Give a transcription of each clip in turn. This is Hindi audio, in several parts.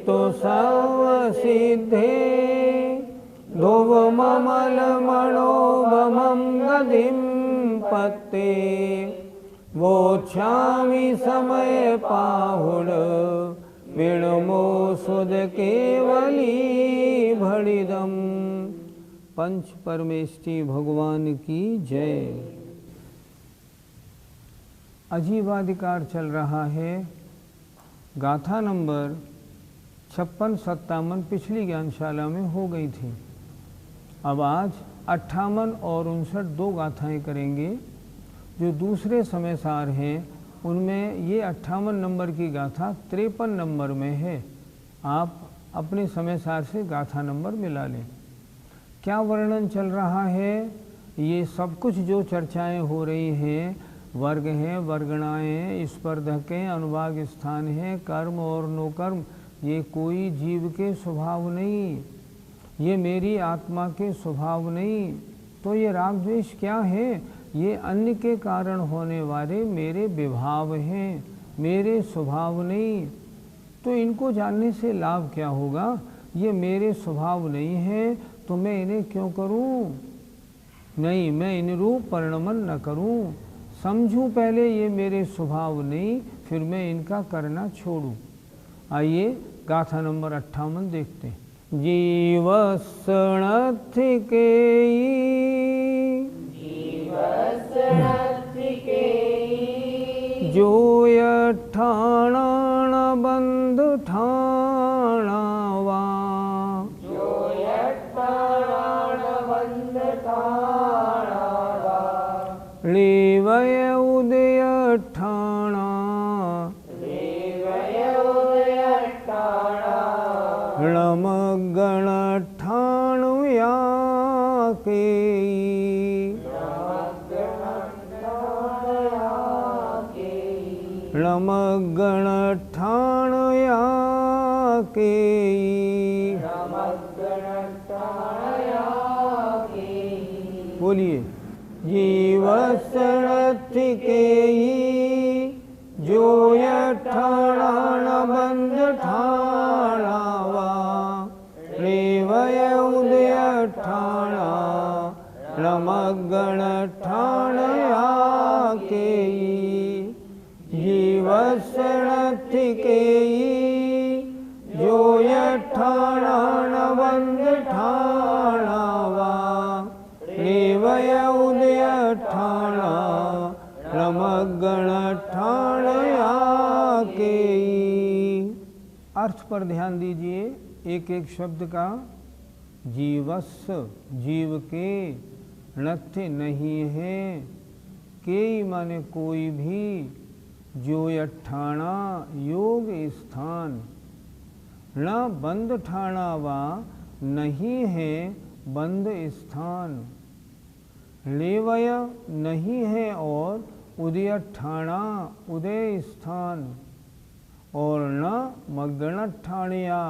हेतु सर्वसिद्धे ध्रुवममलमणोगमं गतिं पत्ते वोच्छामि समय पाहुड विणमो सुध केवली भड़िदम। पंच परमेष्टि भगवान की जय। अजीवाधिकार चल रहा है। गाथा नंबर 56-57 पिछली ज्ञानशाला में हो गई थी। अब आज 58 और 59 दो गाथाएं करेंगे। जो दूसरे समय सार हैं उनमें ये 58 नंबर की गाथा 53 नंबर में है। आप अपने समय सार से गाथा नंबर मिला लें। क्या वर्णन चल रहा है? ये सब कुछ जो चर्चाएं हो रही हैं, वर्ग हैं, वर्गणाएँ, स्पर्धकें, अनुभाग स्थान हैं, कर्म और नो कर्म, ये कोई जीव के स्वभाव नहीं, ये मेरी आत्मा के स्वभाव नहीं। तो ये राग द्वेष क्या है? ये अन्य के कारण होने वाले मेरे विभाव हैं, मेरे स्वभाव नहीं। तो इनको जानने से लाभ क्या होगा? ये मेरे स्वभाव नहीं है तो मैं इन्हें क्यों करूं? नहीं, मैं इन रूप परिणमन न करूं। समझूं पहले ये मेरे स्वभाव नहीं, फिर मैं इनका करना छोड़ूं। आइए गाथा नंबर 58 देखते हैं। जो यठाणा बंध ठाणावा लेवय उदय ठाणा णमगण ठाणुया के णमगण ठाणुया के बोलिए। जीवसरथ के जो यठाणा बंध ठाणावा रेवय उदय ठाणा रमगण ठाणया के जीवसरथ के जो यठाणा बंध ठाणावा रेवय उदय ठाणा रमगण ठाणया के। अर्थ पर ध्यान दीजिए एक एक शब्द का। जीवस्य जीव के, नथ्य नहीं है, के माने कोई भी, जो यठाणा योग स्थान, न बंध ठाणा वा नहीं है बंध स्थान, लेवय नहीं है और उदय ठाणा उदय स्थान, और न मगण ठाणिया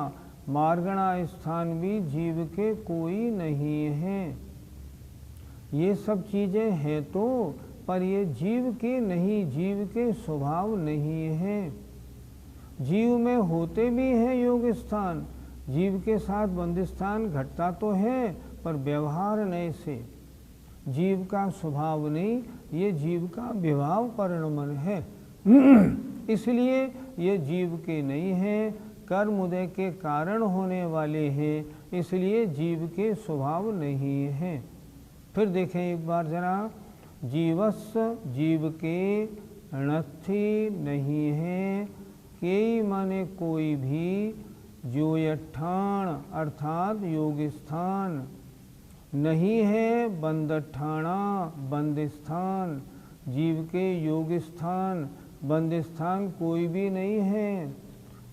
मार्गणा स्थान भी जीव के कोई नहीं है। ये सब चीज़ें हैं तो, पर ये जीव के नहीं, जीव के स्वभाव नहीं है। जीव में होते भी हैं योग स्थान, जीव के साथ बंध स्थान घटता तो है, पर व्यवहार नहीं से। जीव का स्वभाव नहीं, ये जीव का विभाव परिणमन है। इसलिए ये जीव के नहीं है, कर्म उदय के कारण होने वाले हैं, इसलिए जीव के स्वभाव नहीं है। फिर देखें एक बार जरा। जीवस्य जीव के, नथि नहीं है, के माने कोई भी, जो यठाण अर्थात योग स्थान, नहीं है बंध ठाणा बंध स्थान, जीव के योग स्थान बंध स्थान कोई भी नहीं है।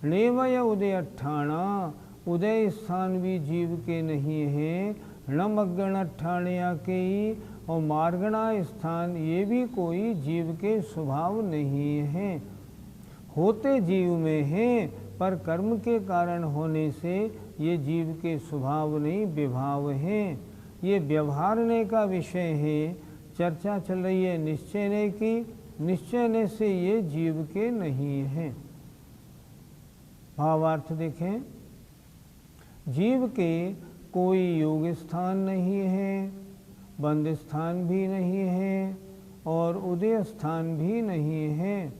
नेवय उदय ठाणा उदय स्थान भी जीव के नहीं है, नमगण ठाणया के ही, और मार्गणा स्थान ये भी कोई जीव के स्वभाव नहीं है। होते जीव में हैं, पर कर्म के कारण होने से ये जीव के स्वभाव नहीं, विभाव हैं। ये व्यवहारने का विषय है। चर्चा चल रही है निश्चयने की, निश्चयने से ये जीव के नहीं हैं। भावार्थ देखें, जीव के कोई योग स्थान नहीं है, बंद स्थान भी नहीं है और उदय स्थान भी नहीं है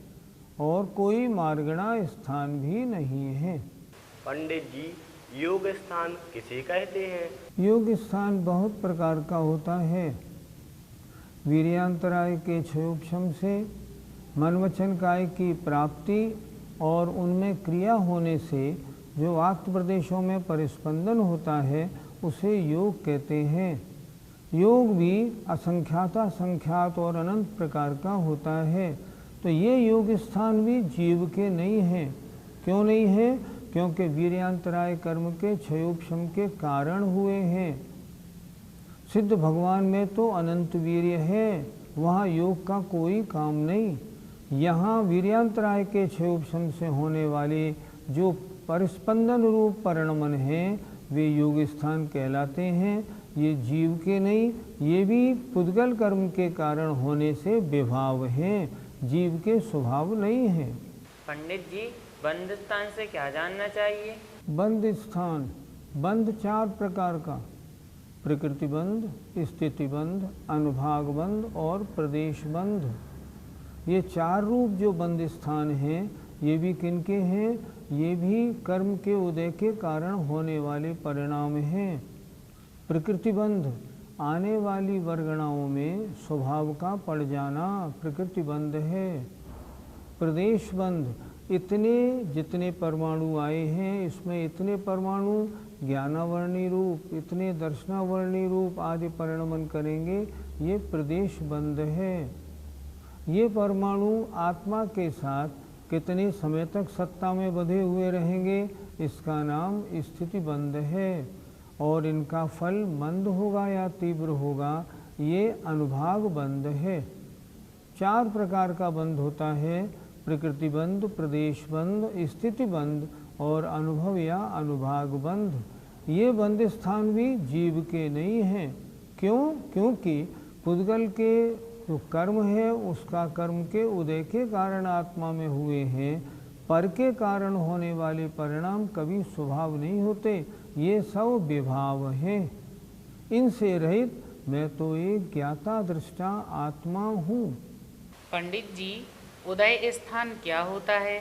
और कोई मार्गणा स्थान भी नहीं है। पंडित जी, योग स्थान किसे कहते हैं? योग स्थान बहुत प्रकार का होता है। वीर्यांतराय के क्षयोपशम से मन वचन काय की प्राप्ति और उनमें क्रिया होने से जो आत्म प्रदेशों में परिस्पंदन होता है उसे योग कहते हैं। योग भी असंख्याता संख्यात और अनंत प्रकार का होता है। तो ये योग स्थान भी जीव के नहीं हैं। क्यों नहीं है? क्योंकि वीर्यांतराय कर्म के क्षयोपशम के कारण हुए हैं। सिद्ध भगवान में तो अनंत वीर्य है, वहाँ योग का कोई काम नहीं। यहाँ वीर्यांतराय के क्षयोपशम से होने वाले जो परिस्पंदन रूप परिणमन हैं वे योग स्थान कहलाते हैं। ये जीव के नहीं, ये भी पुद्गल कर्म के कारण होने से विभाव हैं, जीव के स्वभाव नहीं है। पंडित जी, बंद स्थान से क्या जानना चाहिए? बंद स्थान, बंद 4 प्रकार का, प्रकृति बंध, स्थिति बंध, अनुभाग बंध और प्रदेश बंध। ये 4 रूप जो बंद स्थान हैं, ये भी किनके हैं? ये भी कर्म के उदय के कारण होने वाले परिणाम हैं। प्रकृति बंध, आने वाली वर्गणाओं में स्वभाव का पड़ जाना प्रकृति बंध है। प्रदेश बंध, इतने जितने परमाणु आए हैं इसमें इतने परमाणु ज्ञानावर्णी रूप, इतने दर्शनावर्णी रूप आदि परिणमन करेंगे, ये प्रदेश बंध है। ये परमाणु आत्मा के साथ कितने समय तक सत्ता में बंधे हुए रहेंगे, इसका नाम स्थिति बंध है। और इनका फल मंद होगा या तीव्र होगा, ये अनुभाग बंध है। 4 प्रकार का बंध होता है, प्रकृति बंध, प्रदेश बंध, स्थिति बंध और अनुभव या अनुभाग बंध। ये बंध स्थान भी जीव के नहीं हैं। क्यों? क्योंकि पुद्गल के जो कर्म है उसका कर्म के उदय के कारण आत्मा में हुए हैं। पर के कारण होने वाले परिणाम कभी स्वभाव नहीं होते, ये सब विभाव हैं। इनसे रहित मैं तो एक ज्ञाता दृष्टा आत्मा हूँ। पंडित जी, उदय स्थान क्या होता है?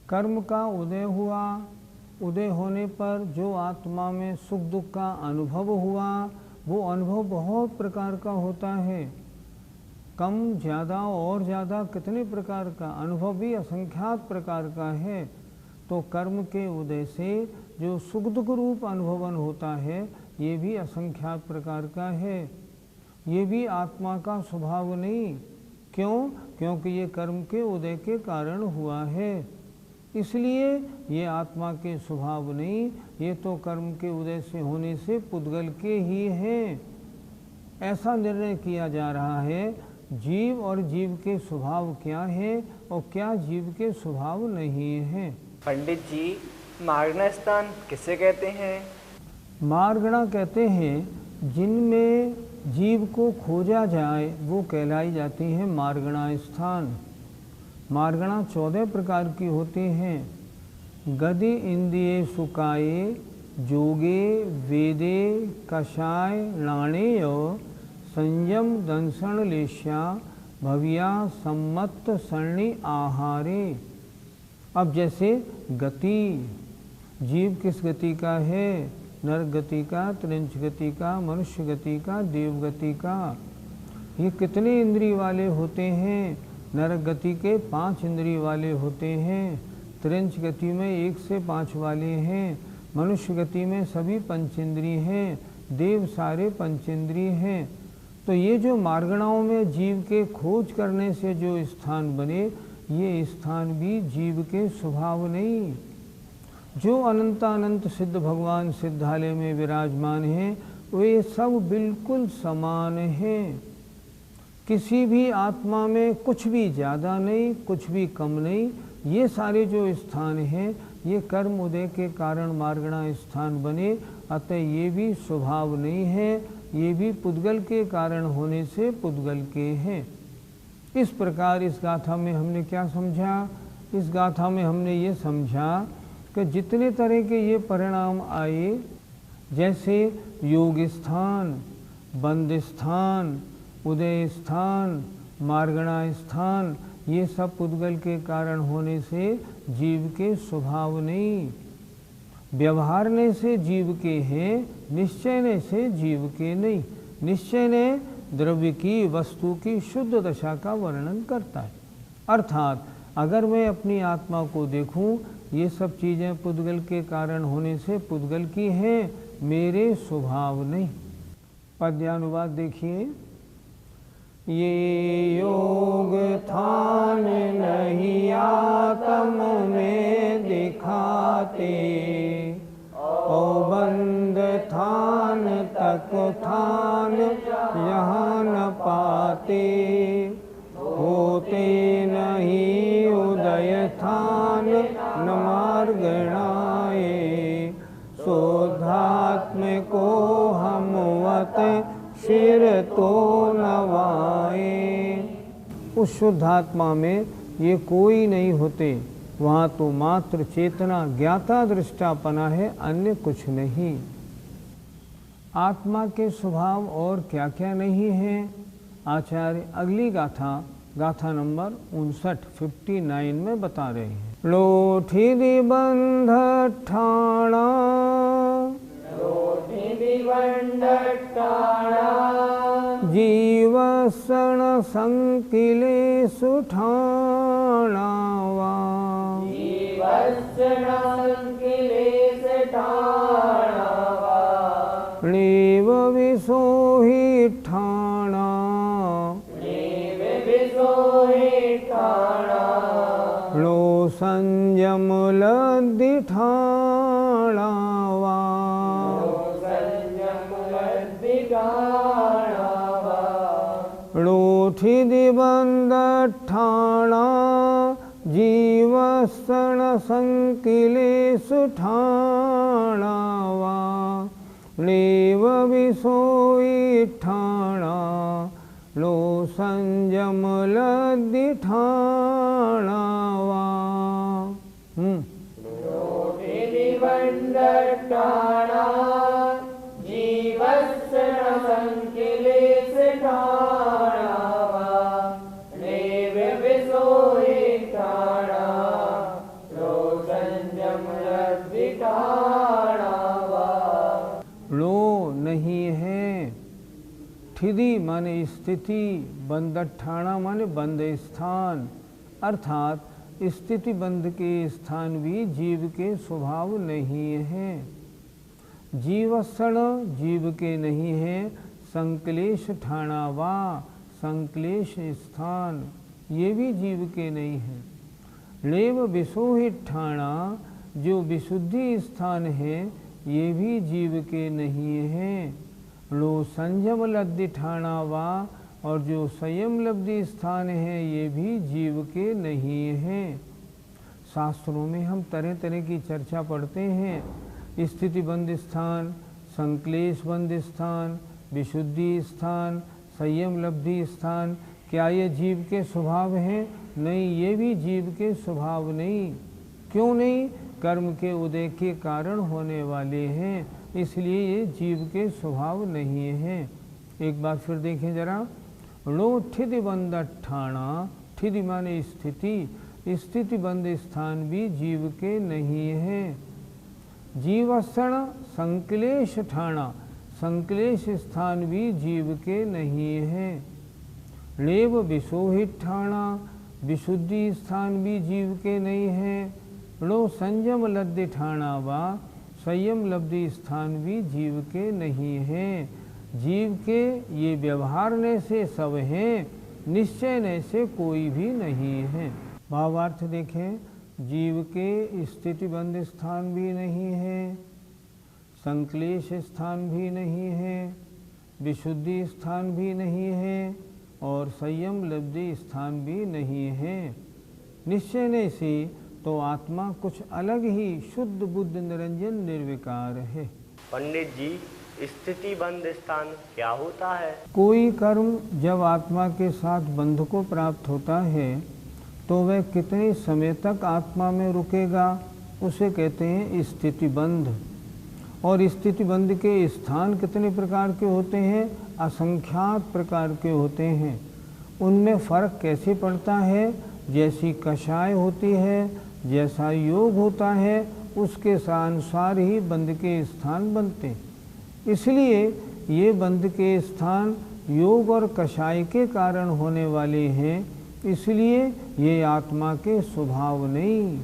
कर्म का उदय हुआ, उदय होने पर जो आत्मा में सुख दुख का अनुभव हुआ, वो अनुभव बहुत प्रकार का होता है। कम ज़्यादा और ज़्यादा कितने प्रकार का अनुभव भी असंख्यात प्रकार का है। तो कर्म के उदय से जो सुख दुख रूप अनुभवन होता है ये भी असंख्यात प्रकार का है। ये भी आत्मा का स्वभाव नहीं। क्यों? क्योंकि ये कर्म के उदय के कारण हुआ है, इसलिए ये आत्मा के स्वभाव नहीं, ये तो कर्म के उदय से होने से पुद्गल के ही हैं। ऐसा निर्णय किया जा रहा है जीव और जीव के स्वभाव क्या है और क्या जीव के स्वभाव नहीं है। पंडित जी, मार्गणा स्थान किसे कहते हैं? मार्गणा कहते हैं जिनमें जीव को खोजा जाए वो कहलाई जाती हैं मार्गणा स्थान। मार्गणा 14 प्रकार की होती हैं। गदि इंद्रिये सुकाये, जोगे वेदे कषाय नाणेय, संयम दंसन लेश्या, भव्या सम्मत सरणी आहारे। अब जैसे गति, जीव किस गति का है? नर गति का, त्रिंच गति का, मनुष्य गति का, देव गति का। ये कितने इंद्रिय वाले होते हैं? नर गति के 5 इंद्रिय वाले होते हैं, त्रिंच गति में 1 से 5 वाले हैं, मनुष्य गति में सभी पंचेंद्रिय हैं, देव सारे पंचेंद्रिय हैं। तो ये जो मार्गणाओं में जीव के खोज करने से जो स्थान बने, ये स्थान भी जीव के स्वभाव नहीं। जो अनंतानंत सिद्ध भगवान सिद्धालय में विराजमान हैं वे सब बिल्कुल समान हैं। किसी भी आत्मा में कुछ भी ज़्यादा नहीं, कुछ भी कम नहीं। ये सारे जो स्थान हैं ये कर्म उदय के कारण मार्गणा स्थान बने, अतः ये भी स्वभाव नहीं है, ये भी पुद्गल के कारण होने से पुद्गल के हैं। इस प्रकार इस गाथा में हमने क्या समझा? इस गाथा में हमने ये समझा कि जितने तरह के ये परिणाम आए, जैसे योग स्थान, बंद स्थान, उदय स्थान, मार्गणा स्थान, ये सब पुद्गल के कारण होने से जीव के स्वभाव नहीं, व्यवहारने से जीव के हैं, निश्चयने से जीव के नहीं। निश्चयने द्रव्य की, वस्तु की शुद्ध दशा का वर्णन करता है। अर्थात अगर मैं अपनी आत्मा को देखूं, ये सब चीज़ें पुद्गल के कारण होने से पुद्गल की हैं, मेरे स्वभाव नहीं। पद्यानुवाद देखिए। ये योग थान नहीं आत्म में दिखाते, ओ बंद थान तक थान यहाँ न पाते, होते नहीं उदय थान न मार्गणाए, शोधात्म को हम वत सिर तो नवाए। उस शुद्धात्मा में ये कोई नहीं होते, वहाँ तो मात्र चेतना ज्ञाता दृष्टापना है, अन्य कुछ नहीं। आत्मा के स्वभाव और क्या क्या नहीं है, आचार्य अगली गाथा, गाथा नंबर 59 में बता रहे हैं। लोठी दिबंध ठाणा, जीवसण संकिले सुठाणावा, नीव विसोहि ठाणा, लो संयम लद्धि ठाणावा, लोठी दिबंध ठाणा, जीवसण संकिले सुठाणावा, नीव विसोई ठाणा, लो संयम लद्धि ठाणावा। लो नहीं है, ठिदी माने स्थिति, बंद ठाणा माने बंद स्थान, अर्थात स्थिति बंध के स्थान भी जीव के स्वभाव नहीं है। जीवसण जीव के नहीं है, संक्लेश ठाणा वा, संक्लेश स्थान ये भी जीव के नहीं है। लेव विसोहि ठाणा, जो विशुद्धि स्थान है ये भी जीव के नहीं है। लो संयम लब्धि ठाणा वा, और जो संयम लब्धि स्थान है ये भी जीव के नहीं है। शास्त्रों में हम तरह तरह की चर्चा पढ़ते हैं, स्थिति बंद स्थान, संक्लेश बंद स्थान, विशुद्धि स्थान, संयम लब्धि स्थान, क्या ये जीव के स्वभाव हैं? नहीं, ये भी जीव के स्वभाव नहीं। क्यों नहीं? कर्म के उदय के कारण होने वाले हैं, इसलिए ये जीव के स्वभाव नहीं है। एक बार फिर देखें जरा। लो ठिधि बंद ठाणा, ठिधि माने स्थिति, स्थिति बंद स्थान भी जीव के नहीं है। जीवसण संक्लेश ठाणा, संक्लेश स्थान भी जीव के नहीं है। लेव विशोहित ठाणा, विशुद्धि स्थान भी जीव के नहीं है। लो संयम लब्धि ठाणा वा, संयम लब्धि स्थान भी जीव के नहीं है। जीव के ये व्यवहारने से सब हैं, निश्चयने से कोई भी नहीं है। भावार्थ देखें। जीव के स्थिति बंद स्थान भी नहीं है, संक्लेश स्थान भी नहीं है, विशुद्धि स्थान भी नहीं है और संयम लब्धि स्थान भी नहीं है। निश्चयने से तो आत्मा कुछ अलग ही शुद्ध बुद्ध निरंजन निर्विकार है। पंडित जी, स्थिति बंद स्थान क्या होता है? कोई कर्म जब आत्मा के साथ बंध को प्राप्त होता है तो वह कितने समय तक आत्मा में रुकेगा उसे कहते हैं स्थितिबंध। और स्थितिबंध के स्थान कितने प्रकार के होते हैं? असंख्यात प्रकार के होते हैं। उनमें फ़र्क कैसे पड़ता है? जैसी कषाय होती है, जैसा योग होता है, उसके अनुसार ही बंध के स्थान बनते। इसलिए ये बंध के स्थान योग और कषाय के कारण होने वाले हैं, इसलिए ये आत्मा के स्वभाव नहीं,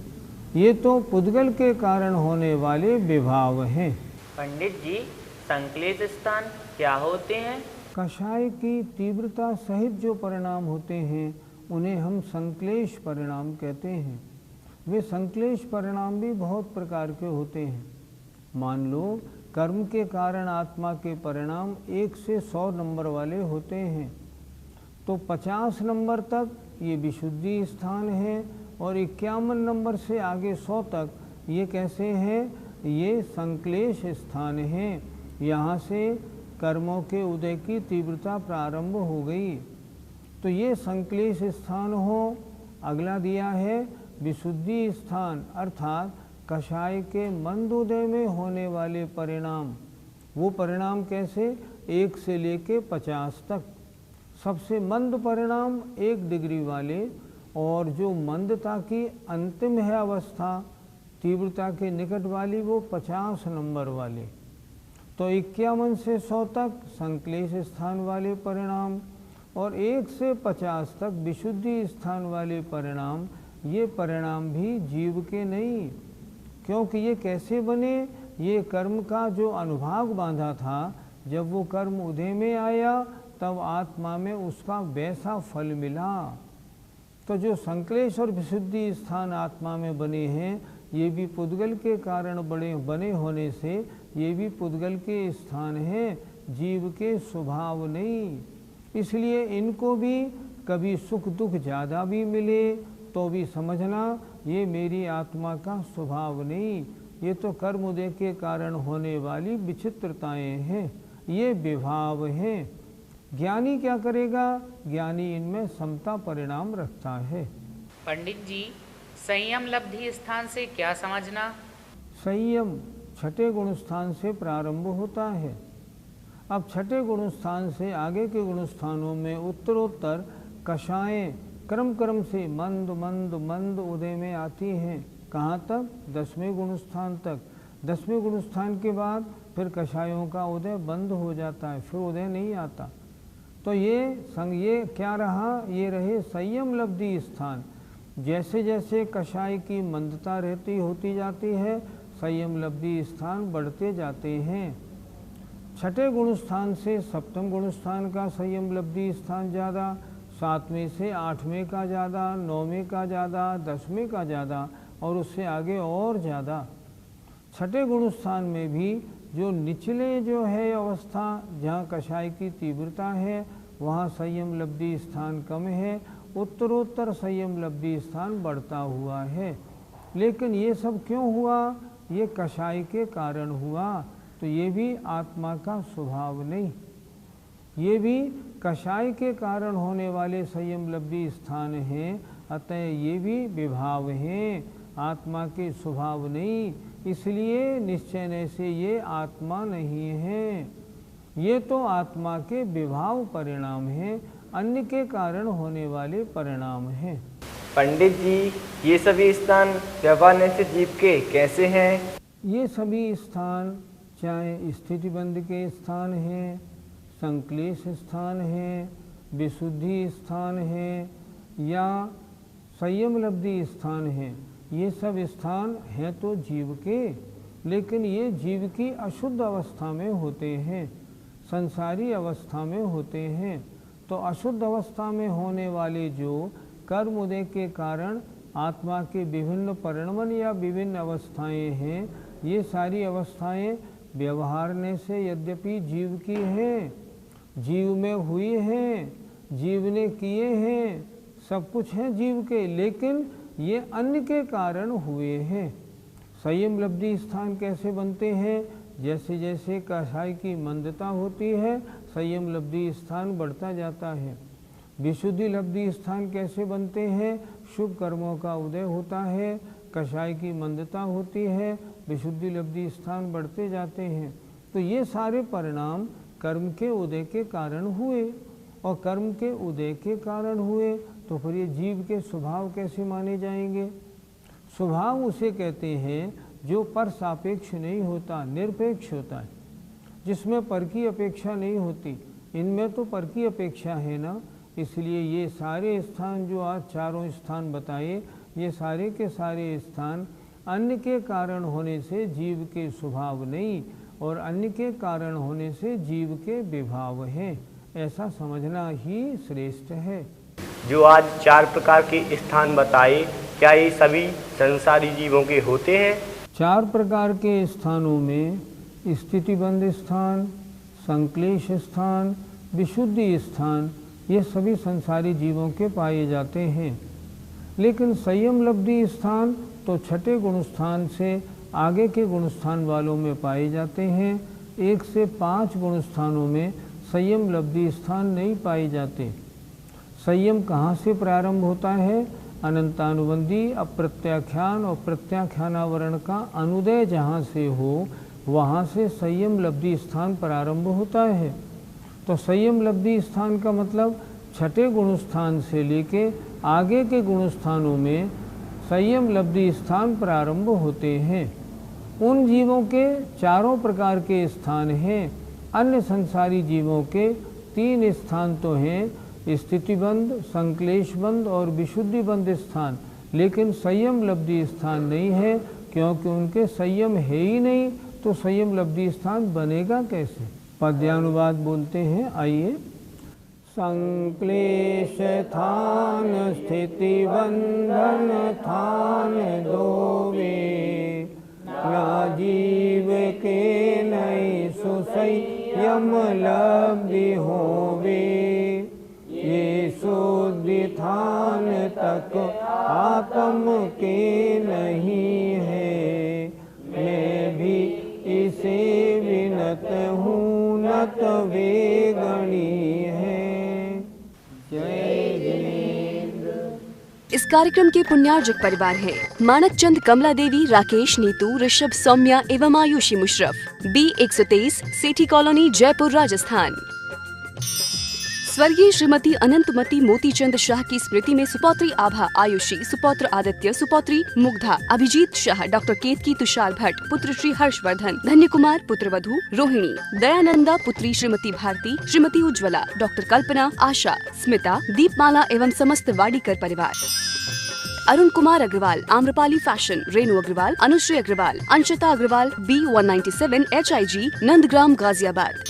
ये तो पुद्गल के कारण होने वाले विभाव हैं। पंडित जी, संक्लेश स्थान क्या होते हैं? कषाय की तीव्रता सहित जो परिणाम होते हैं उन्हें हम संक्लेश परिणाम कहते हैं। वे संक्लेश परिणाम भी बहुत प्रकार के होते हैं। मान लो कर्म के कारण आत्मा के परिणाम 1 से 100 नंबर वाले होते हैं, तो 50 नंबर तक ये विशुद्धि स्थान है और 51 नंबर से आगे 100 तक ये कैसे हैं? ये संक्लेश स्थान हैं। यहाँ से कर्मों के उदय की तीव्रता प्रारंभ हो गई, तो ये संक्लेश स्थान हो। अगला दिया है विशुद्धि स्थान, अर्थात कषाय के मंद उदय में होने वाले परिणाम। वो परिणाम कैसे? 1 से लेके 50 तक। सबसे मंद परिणाम 1 डिग्री वाले, और जो मंदता की अंतिम है अवस्था तीव्रता के निकट वाली, वो 50 नंबर वाले। तो 51 से 100 तक संक्लेश स्थान वाले परिणाम, और 1 से 50 तक विशुद्धि स्थान वाले परिणाम। ये परिणाम भी जीव के नहीं, क्योंकि ये कैसे बने? ये कर्म का जो अनुभाग बांधा था, जब वो कर्म उदय में आया तब आत्मा में उसका वैसा फल मिला। तो जो संक्लेश और विशुद्धि स्थान आत्मा में बने हैं, ये भी पुद्गल के कारण बने होने से ये भी पुद्गल के स्थान हैं, जीव के स्वभाव नहीं। इसलिए इनको भी कभी सुख दुख ज़्यादा भी मिले तो भी समझना ये मेरी आत्मा का स्वभाव नहीं, ये तो कर्म उदय के कारण होने वाली विचित्रताएं हैं, ये विभाव हैं। ज्ञानी क्या करेगा? ज्ञानी इनमें समता परिणाम रखता है। पंडित जी, संयम लब्धि स्थान से क्या समझना? संयम छठे गुण स्थान से प्रारंभ होता है। अब छठे गुण स्थान से आगे के गुण स्थानों में उत्तरोत्तर कषाएं क्रम क्रम से मंद मंद मंद उदय में आती हैं। कहाँ तक? 10वें गुण स्थान तक। 10वें गुण स्थान के बाद फिर कषायों का उदय बंद हो जाता है, फिर उदय नहीं आता। तो ये क्या रहा? ये रहे संयम लब्धि स्थान। जैसे जैसे कषाय की मंदता होती जाती है, संयम लब्धि स्थान बढ़ते जाते हैं। छठे गुण स्थान से 7वें गुण स्थान का संयम लब्धि स्थान ज़्यादा, 7वें से 8वें का ज़्यादा, 9वें का ज़्यादा, 10वें का ज़्यादा, और उससे आगे और ज़्यादा। छठे गुण स्थान में भी जो निचले जो है अवस्था, जहाँ कषाय की तीव्रता है, वहाँ संयम लब्धि स्थान कम है, उत्तरोत्तर संयम लब्धि स्थान बढ़ता हुआ है। लेकिन ये सब क्यों हुआ? ये कषाय के कारण हुआ। तो ये भी आत्मा का स्वभाव नहीं, ये भी कषाय के कारण होने वाले संयम लब्धि स्थान हैं, अतः ये भी विभाव हैं, आत्मा के स्वभाव नहीं। इसलिए निश्चय से ये आत्मा नहीं है, ये तो आत्मा के विभाव परिणाम हैं, अन्य के कारण होने वाले परिणाम हैं। पंडित जी, ये सभी स्थान व्यवहार से जीव के कैसे हैं? ये सभी स्थान चाहे स्थितिबंध के स्थान हैं, संक्लेश स्थान हैं, विशुद्धि स्थान हैं, या संयम लब्धि स्थान हैं, ये सब स्थान हैं तो जीव के, लेकिन ये जीव की अशुद्ध अवस्था में होते हैं, संसारी अवस्था में होते हैं। तो अशुद्ध अवस्था में होने वाले जो कर्म उदय के कारण आत्मा के विभिन्न परिणमन या विभिन्न अवस्थाएं हैं, ये सारी अवस्थाएं व्यवहारने से यद्यपि जीव की हैं, जीव में हुई हैं, जीव ने किए हैं, सब कुछ है जीव के, लेकिन ये अन्य के कारण हुए हैं। संयम लब्धि स्थान कैसे बनते हैं? जैसे जैसे कषाय की मंदता होती है, संयम लब्धि स्थान बढ़ता जाता है। विशुद्धि लब्धि स्थान कैसे बनते हैं? शुभ कर्मों का उदय होता है, कषाय की मंदता होती है, विशुद्धि लब्धि स्थान बढ़ते जाते हैं। तो ये सारे परिणाम कर्म के उदय के कारण हुए, और कर्म के उदय के कारण हुए तो फिर ये जीव के स्वभाव कैसे माने जाएंगे? स्वभाव उसे कहते हैं जो पर सापेक्ष नहीं होता, निरपेक्ष होता है, जिसमें पर की अपेक्षा नहीं होती। इनमें तो पर की अपेक्षा है ना, इसलिए ये सारे स्थान जो आज चारों स्थान बताए, ये सारे के सारे स्थान अन्य के कारण होने से जीव के स्वभाव नहीं, और अन्य के कारण होने से जीव के विभाव हैं, ऐसा समझना ही श्रेष्ठ है। जो आज 4 प्रकार के स्थान बताए, क्या ये सभी संसारी जीवों के होते हैं? 4 प्रकार के स्थानों में स्थितिबंध स्थान, संक्लेश स्थान, विशुद्धि स्थान, ये सभी संसारी जीवों के पाए जाते हैं। लेकिन संयम लब्धि स्थान तो छठे गुण स्थान से आगे के गुण स्थान वालों में पाए जाते हैं। 1 से 5 गुण स्थानों में संयम लब्धि स्थान नहीं पाए जाते। संयम कहाँ से प्रारंभ होता है? अनंतानुबंधी अप्रत्याख्यान और प्रत्याख्यानावरण का अनुदय जहाँ से हो, वहाँ से संयम लब्धि स्थान प्रारंभ होता है। तो संयम लब्धि स्थान का मतलब छठे गुण स्थान से लेके आगे के गुण स्थानों में संयम लब्धि स्थान प्रारंभ होते हैं। उन जीवों के 4 प्रकार के स्थान हैं। अन्य संसारी जीवों के 3 स्थान तो हैं, स्थितिबंध, संक्लेशबंध और विशुद्धिबंध स्थान, लेकिन संयम लब्धि स्थान नहीं है, क्योंकि उनके संयम है ही नहीं, तो संयम लब्धि स्थान बनेगा कैसे? पद्यानुवाद बोलते हैं, आइए। संक्लेश थान स्थिति बंधन थान दोवे, ना जीव के नई सुसंयम लब्धि होवे। ये शुद्धि थान तक आत्म के नहीं है, मैं भी इसे विनत हूँ नत वेगणी है। जय जिनेन्द्र। इस कार्यक्रम के पुण्यार्जक परिवार हैं मानक चंद, कमला देवी, राकेश, नीतू, ऋषभ, सौम्या एवं आयुषी मुशरफ, B123, सेठी कॉलोनी, जयपुर, राजस्थान। स्वर्गीय श्रीमती अनंतमती मोतीचंद शाह की स्मृति में सुपौत्री आभा आयुषी, सुपौत्र आदित्य, सुपौत्री मुग्धा, अभिजीत शाह, डॉक्टर केतकी तुषार भट्ट, पुत्र श्री हर्षवर्धन, धन्य कुमार पुत्रवधू रोहिणी, दयानंदा पुत्री श्रीमती भारती, श्रीमती उज्ज्वला, डॉक्टर कल्पना, आशा, स्मिता, दीपमाला एवं समस्त वाडीकर परिवार। Arun Kumar Agarwal, Amrapali fashion, Renu Agarwal, Anushree Agarwal, Anshita Agarwal, B197 HIG, Nandgram, Ghaziabad.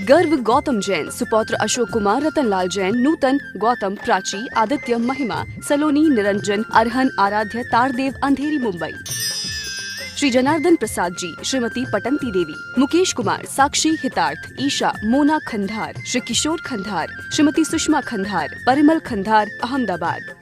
गर्व गौतम जैन, सुपौत्र अशोक कुमार, रतनलाल जैन, नूतन, गौतम, प्राची, आदित्य, महिमा, सलोनी, निरंजन, अरहन, आराध्य, तारदेव, अंधेरी, मुंबई। श्री जनार्दन प्रसाद जी, श्रीमती पटंती देवी, मुकेश कुमार, साक्षी, हितार्थ, ईशा, मोना खंधार, श्री किशोर खंधार, श्रीमती सुषमा खंधार, परिमल खंधार, अहमदाबाद।